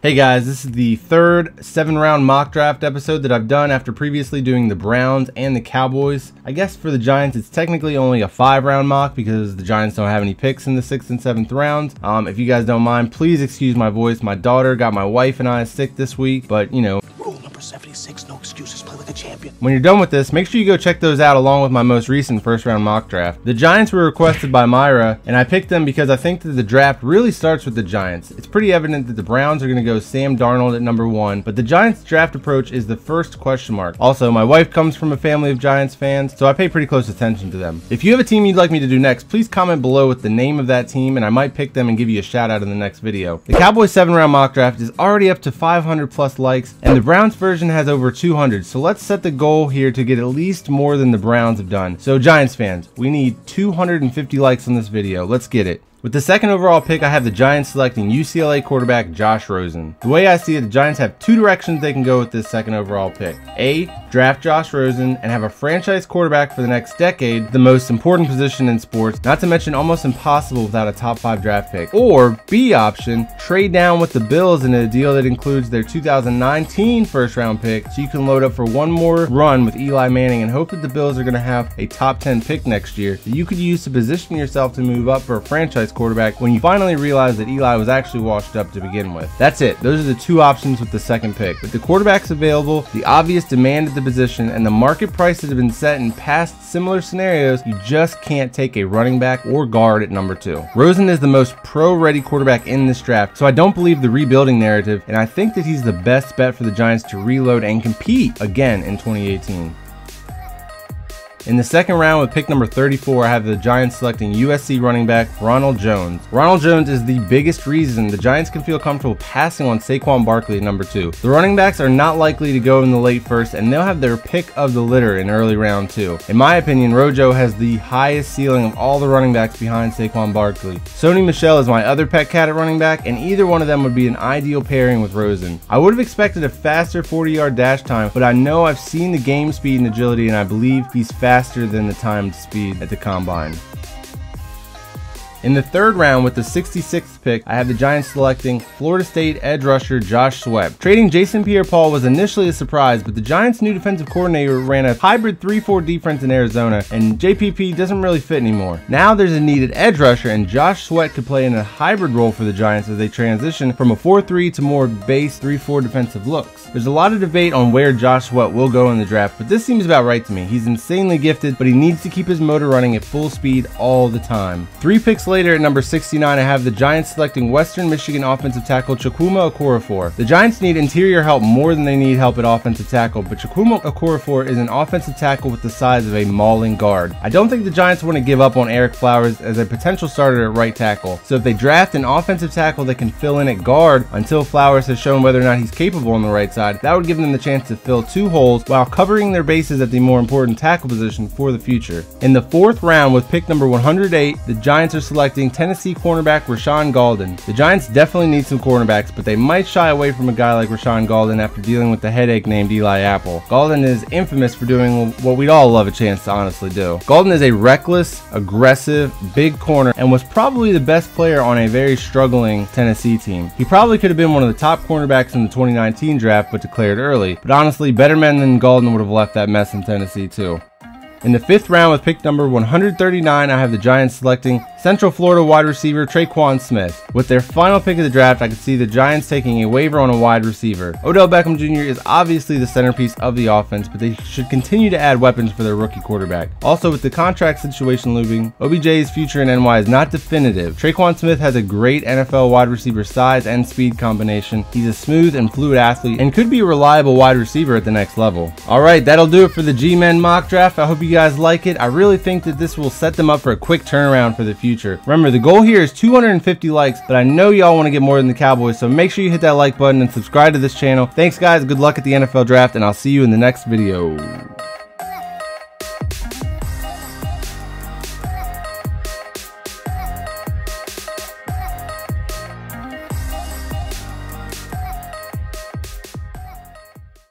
Hey guys, this is the third 7-round mock draft episode that I've done after previously doing the Browns and the Cowboys. I guess for the Giants it's technically only a 5-round mock because the Giants don't have any picks in the 6th and 7th rounds. If you guys don't mind, please excuse my voice. My daughter got my wife and I sick this week, but you know. Rule number 76, no excuses, play like a champion. When you're done with this, make sure you go check those out along with my most recent 1st-round mock draft. The Giants were requested by Mayra, and I picked them because I think that the draft really starts with the Giants. It's pretty evident that the Browns are going to go Sam Darnold at number 1, but the Giants draft approach is the first question mark. Also, my wife comes from a family of Giants fans, so I pay pretty close attention to them. If you have a team you'd like me to do next, please comment below with the name of that team, and I might pick them and give you a shout out in the next video. The Cowboys 7-round mock draft is already up to 500 plus likes, and the Browns version has over 200, so let's set the goal here to get at least more than the Browns have done. So Giants fans, we need 250 likes on this video. Let's get it. With the 2nd overall pick, I have the Giants selecting UCLA quarterback Josh Rosen. The way I see it, the Giants have 2 directions they can go with this 2nd overall pick. A, draft Josh Rosen and have a franchise quarterback for the next decade, the most important position in sports, not to mention almost impossible without a top 5 draft pick. Or B option, trade down with the Bills in a deal that includes their 2019 1st-round pick, so you can load up for one more run with Eli Manning and hope that the Bills are going to have a top 10 pick next year that you could use to position yourself to move up for a franchise quarterback when you finally realize that Eli was actually washed up to begin with. That's it. Those are the 2 options with the 2nd pick. With the quarterbacks available, the obvious demand at the position, and the market prices have been set in past similar scenarios, you just can't take a running back or guard at number 2. Rosen is the most pro-ready quarterback in this draft, so I don't believe the rebuilding narrative, and I think that he's the best bet for the Giants to reload and compete again in 2018. In the 2nd round with pick number 34, I have the Giants selecting USC running back Ronald Jones. Ronald Jones is the biggest reason the Giants can feel comfortable passing on Saquon Barkley at number 2. The running backs are not likely to go in the late 1st, and they'll have their pick of the litter in early round 2. In my opinion, Rojo has the highest ceiling of all the running backs behind Saquon Barkley. Sony Michel is my other pet cat at running back, and either one of them would be an ideal pairing with Rosen. I would have expected a faster 40-yard dash time, but I know I've seen the game speed and agility, and I believe he's faster than the timed speed at the combine. In the 3rd round with the 66th pick, I have the Giants selecting Florida State edge rusher Josh Sweat. Trading Jason Pierre-Paul was initially a surprise, but the Giants' new defensive coordinator ran a hybrid 3-4 defense in Arizona, and JPP doesn't really fit anymore. Now there's a needed edge rusher, and Josh Sweat could play in a hybrid role for the Giants as they transition from a 4-3 to more base 3-4 defensive looks. There's a lot of debate on where Josh Sweat will go in the draft, but this seems about right to me. He's insanely gifted, but he needs to keep his motor running at full speed all the time. 3 picks later at number 69, I have the Giants selecting Western Michigan offensive tackle Chukwuma Okorafor. The Giants need interior help more than they need help at offensive tackle, but Chukwuma Okorafor is an offensive tackle with the size of a mauling guard. I don't think the Giants want to give up on Eric Flowers as a potential starter at right tackle, so if they draft an offensive tackle that can fill in at guard until Flowers has shown whether or not he's capable on the right side, that would give them the chance to fill 2 holes while covering their bases at the more important tackle position for the future. In the 4th round with pick number 108, the Giants are selecting Tennessee cornerback Rashaan Gaulden. The Giants definitely need some cornerbacks, but they might shy away from a guy like Rashaan Gaulden after dealing with the headache named Eli Apple. Gaulden is infamous for doing what we'd all love a chance to honestly do. Gaulden is a reckless, aggressive, big corner and was probably the best player on a very struggling Tennessee team. He probably could have been one of the top cornerbacks in the 2019 draft but declared early, but honestly, better men than Gaulden would have left that mess in Tennessee too. In the 5th round with pick number 139, I have the Giants selecting Central Florida wide receiver Tre'Quan Smith. With their final pick of the draft, I could see the Giants taking a waiver on a wide receiver. Odell Beckham Jr. is obviously the centerpiece of the offense, but they should continue to add weapons for their rookie quarterback. Also, with the contract situation looming, OBJ's future in NY is not definitive. Tre'Quan Smith has a great NFL wide receiver size and speed combination. He's a smooth and fluid athlete and could be a reliable wide receiver at the next level. Alright, that'll do it for the G-Men mock draft. I hope you guys like it. I really think that this will set them up for a quick turnaround for the future. Remember, the goal here is 250 likes, but I know y'all want to get more than the Cowboys, so make sure you hit that like button and subscribe to this channel. Thanks guys, good luck at the NFL draft, and I'll see you in the next video.